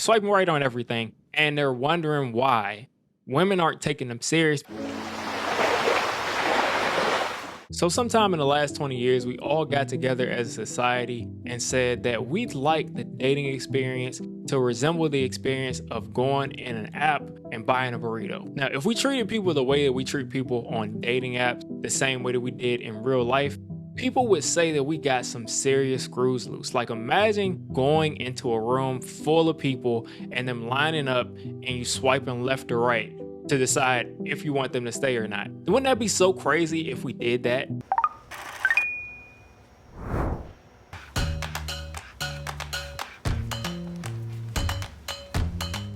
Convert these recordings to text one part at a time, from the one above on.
swiping right on everything, and they're wondering why women aren't taking them serious. So sometime in the last 20 years, we all got together as a society and said that we'd like the dating experience to resemble the experience of going in an app and buying a burrito. Now, if we treated people the way that we treat people on dating apps, the same way that we did in real life, people would say that we got some serious screws loose. Like, imagine going into a room full of people and them lining up and you swiping left or right to decide if you want them to stay or not. Wouldn't that be so crazy if we did that?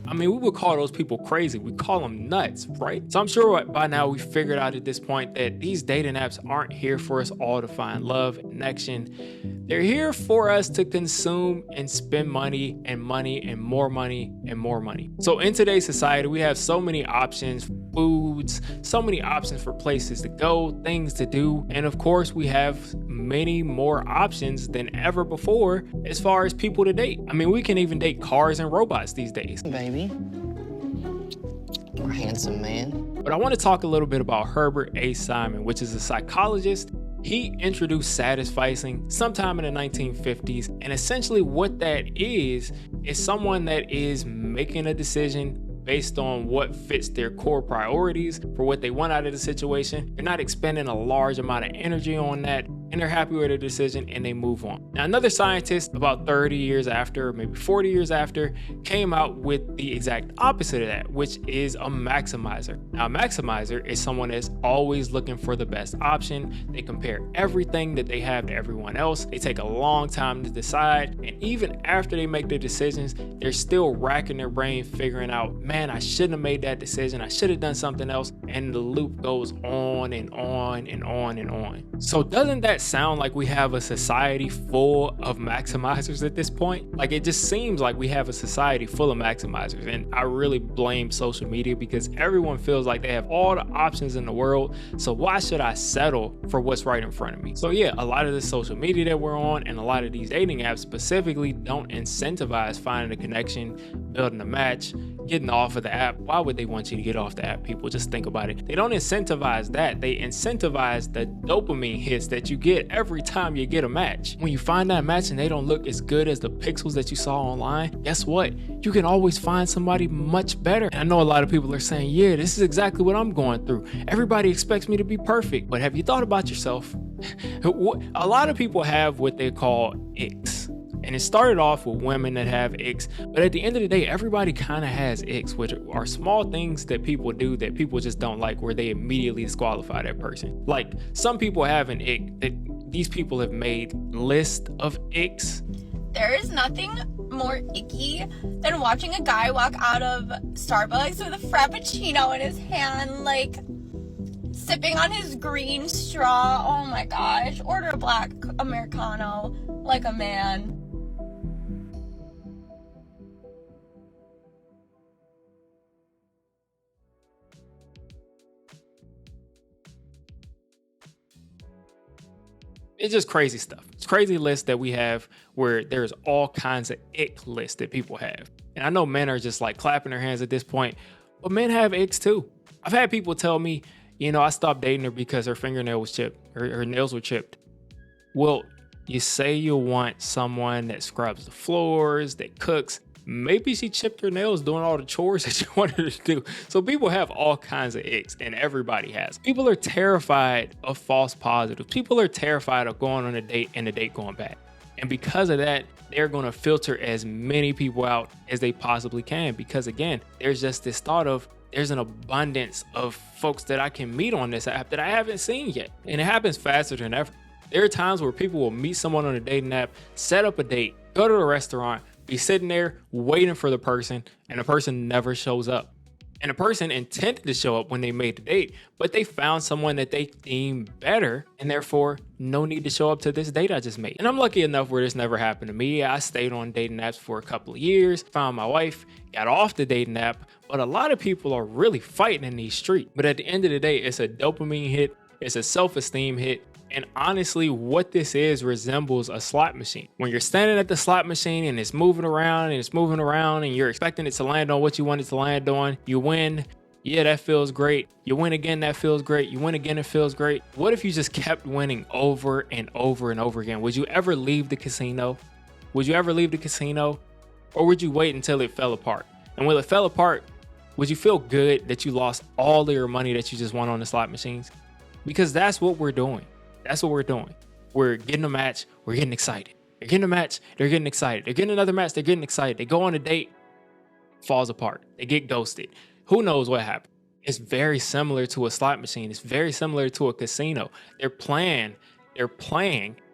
I mean, we would call those people crazy. We call them nuts, right? So I'm sure by now we figured out at this point that these dating apps aren't here for us all to find love and connection. They're here for us to consume and spend money and money and more money and more money. So in today's society, we have so many options, foods, so many options for places to go, things to do. And of course, we have many more options than ever before as far as people to date. I mean, we can even date cars and robots these days. Baby, you're a handsome man. But I want to talk a little bit about Herbert A. Simon, which is a psychologist. He introduced satisficing sometime in the 1950s. And essentially what that is someone that is making a decision based on what fits their core priorities for what they want out of the situation. They're not expending a large amount of energy on that, and they're happy with their decision and they move on. Now, another scientist about 30 years after, maybe 40 years after, came out with the exact opposite of that, which is a maximizer. Now, a maximizer is someone that's always looking for the best option. They compare everything that they have to everyone else. They take a long time to decide, and even after they make their decisions, they're still racking their brain figuring out, man, I shouldn't have made that decision. I should have done something else. And the loop goes on and on and on and on. So doesn't that sound like we have a society full of maximizers at this point? Like, it just seems like we have a society full of maximizers. And I really blame social media because everyone feels like they have all the options in the world. So why should I settle for what's right in front of me? So yeah, a lot of the social media that we're on and a lot of these dating apps specifically don't incentivize finding a connection, building a match, getting off of the app. Why would they want you to get off the app? People, just think about it. They don't incentivize that. They incentivize the dopamine hits that you get every time you get a match. When you find that match and they don't look as good as the pixels that you saw online, guess what? You can always find somebody much better. And I know a lot of people are saying, yeah, this is exactly what I'm going through. Everybody expects me to be perfect. But have you thought about yourself? A lot of people have what they call icks. And it started off with women that have icks, but at the end of the day, everybody kind of has icks, which are small things that people do that people just don't like, where they immediately disqualify that person. Like, some people have an ick that these people have made lists of icks. There is nothing more icky than watching a guy walk out of Starbucks with a Frappuccino in his hand, like sipping on his green straw. Oh my gosh. Order a black Americano like a man. It's just crazy stuff. It's crazy lists that we have where there's all kinds of ick lists that people have. And I know men are just like clapping their hands at this point, but men have icks too. I've had people tell me, I stopped dating her because her fingernail was chipped, her nails were chipped. Well, you say you want someone that scrubs the floors, that cooks. Maybe she chipped her nails doing all the chores that you wanted her to do. So people have all kinds of icks, and everybody has. People are terrified of false positives. People are terrified of going on a date and the date going bad. And because of that, they're going to filter as many people out as they possibly can. Because again, there's just this thought of, there's an abundance of folks that I can meet on this app that I haven't seen yet. And it happens faster than ever. There are times where people will meet someone on a dating app, set up a date, go to a restaurant, be sitting there waiting for the person, and the person never shows up. And the person intended to show up when they made the date, but they found someone that they deem better, and therefore no need to show up to this date I just made. And I'm lucky enough where this never happened to me. I stayed on dating apps for a couple of years, found my wife, got off the dating app, but a lot of people are really fighting in these streets. But at the end of the day, it's a dopamine hit, it's a self-esteem hit, And honestly, what this is resembles a slot machine. When you're standing at the slot machine and it's moving around and it's moving around and you're expecting it to land on what you want it to land on, you win. Yeah, that feels great. You win again, that feels great. You win again, it feels great. What if you just kept winning over and over and over again? Would you ever leave the casino? Would you ever leave the casino? Or would you wait until it fell apart? And when it fell apart, would you feel good that you lost all of your money that you just won on the slot machines? Because that's what we're doing. That's what we're doing. We're getting a match, we're getting excited. They're getting a match, they're getting excited. They're getting another match, they're getting excited. They go on a date, falls apart. They get ghosted. Who knows what happened? It's very similar to a slot machine. It's very similar to a casino. They're playing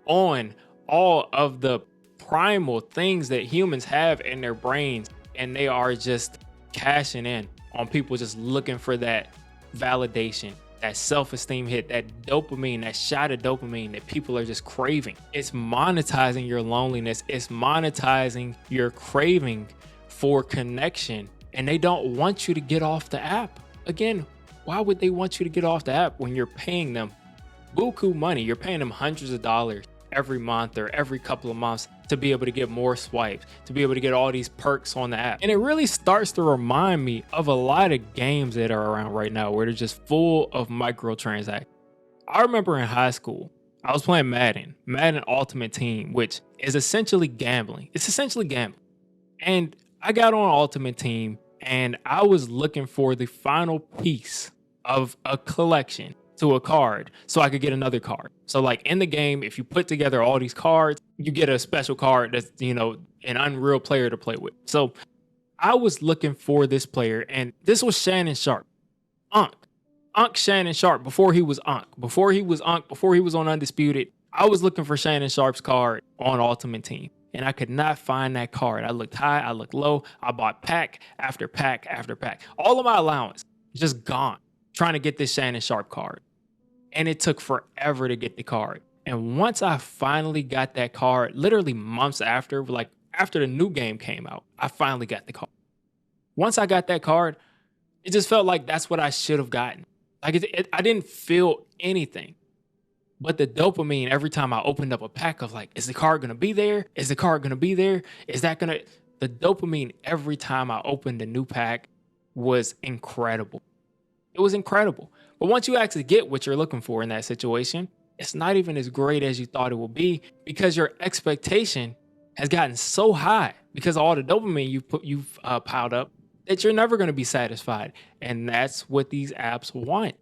on all of the primal things that humans have in their brains, and they are just cashing in on people just looking for that validation, that self-esteem hit, that dopamine, that shot of dopamine that people are just craving. It's monetizing your loneliness. It's monetizing your craving for connection. And they don't want you to get off the app. Again, why would they want you to get off the app when you're paying them buku money? You're paying them hundreds of dollars every month or every couple of months to be able to get more swipes, to be able to get all these perks on the app. And it really starts to remind me of a lot of games that are around right now where they're just full of microtransactions. I remember in high school, I was playing Madden Ultimate Team, which is essentially gambling. It's essentially gambling. And I got on Ultimate Team and I was looking for the final piece of a collection to a card so I could get another card. So like in the game, if you put together all these cards, you get a special card that's, an unreal player to play with. So I was looking for this player, and this was Shannon Sharp. Unc Shannon Sharp, before he was Unc, before he was on Undisputed. I was looking for Shannon Sharp's card on Ultimate Team, and I could not find that card. I looked high, I looked low. I bought pack after pack after pack. All of my allowance just gone trying to get this Shannon Sharp card. And it took forever to get the card. And once I finally got that card, literally months after, like after the new game came out, I finally got the card. Once I got that card, it just felt like that's what I should have gotten. Like I didn't feel anything. But the dopamine every time I opened up a pack of like, is the card going to be there? Is the card going to be there? Is that going to... The dopamine every time I opened a new pack was incredible. It was incredible. But once you actually get what you're looking for in that situation, it's not even as great as you thought it would be because your expectation has gotten so high because of all the dopamine you've piled up that you're never going to be satisfied. And that's what these apps want.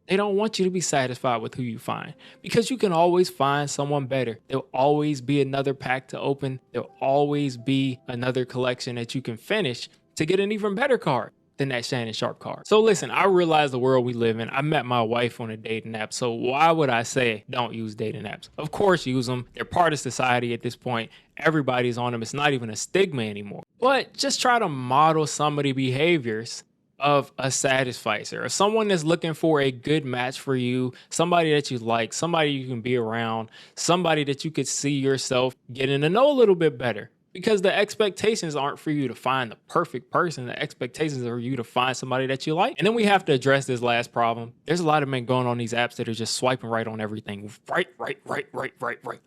They don't want you to be satisfied with who you find because you can always find someone better. There'll always be another pack to open. There'll always be another collection that you can finish to get an even better card than that Shannon Sharp card. So listen, I realize the world we live in. I met my wife on a dating app. So why would I say don't use dating apps? Of course, use them. They're part of society at this point. Everybody's on them. It's not even a stigma anymore. But just try to model some of the behaviors of a satisficer or someone that's looking for a good match for you, somebody that you like, somebody you can be around, somebody that you could see yourself getting to know a little bit better. Because the expectations aren't for you to find the perfect person. The expectations are for you to find somebody that you like. And then we have to address this last problem. There's a lot of men going on these apps that are just swiping right on everything. Right.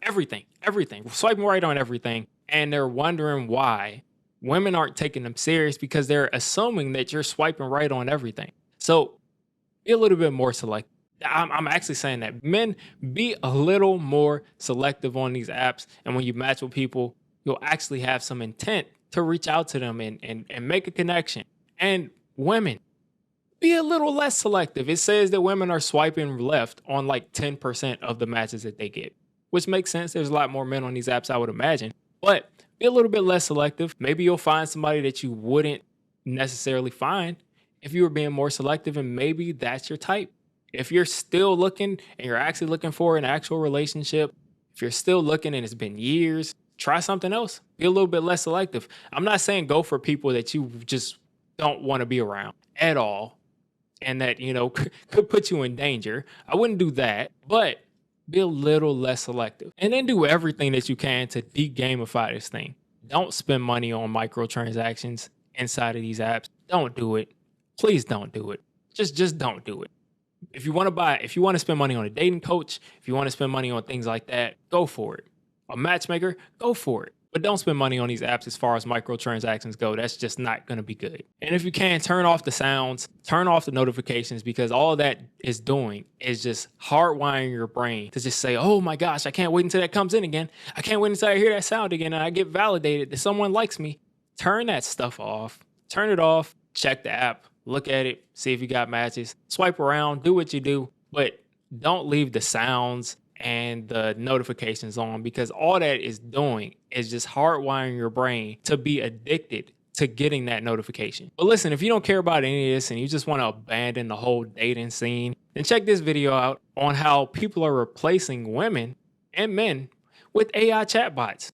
Everything. Swiping right on everything. And they're wondering why women aren't taking them serious because they're assuming that you're swiping right on everything. So be a little bit more selective. I'm actually saying that. Men, be a little more selective on these apps. And when you match with people, you'll actually have some intent to reach out to them and make a connection. And women, be a little less selective. It says that women are swiping left on like 10% of the matches that they get, which makes sense. There's a lot more men on these apps, I would imagine. But be a little bit less selective. Maybe you'll find somebody that you wouldn't necessarily find if you were being more selective, and maybe that's your type. If you're still looking and you're actually looking for an actual relationship, if you're still looking and it's been years, try something else. Be a little bit less selective. I'm not saying go for people that you just don't want to be around at all and that, could put you in danger. I wouldn't do that, but be a little less selective. And then do everything that you can to de-gamify this thing. Don't spend money on microtransactions inside of these apps. Don't do it. Please don't do it. Just don't do it. If you want to spend money on a dating coach, if you want to spend money on things like that, go for it. A matchmaker, go for it. But don't spend money on these apps as far as microtransactions go. That's just not going to be good. And if you can, turn off the sounds, turn off the notifications, because all that is doing is just hardwiring your brain to just say, oh my gosh, I can't wait until that comes in again. I can't wait until I hear that sound again and I get validated that someone likes me. Turn that stuff off. Turn it off. Check the app. Look at it. See if you got matches. Swipe around. Do what you do. But don't leave the sounds and the notifications on, because all that is doing is just hardwiring your brain to be addicted to getting that notification. But listen, if you don't care about any of this and you just want to abandon the whole dating scene, then check this video out on how people are replacing women and men with AI chatbots.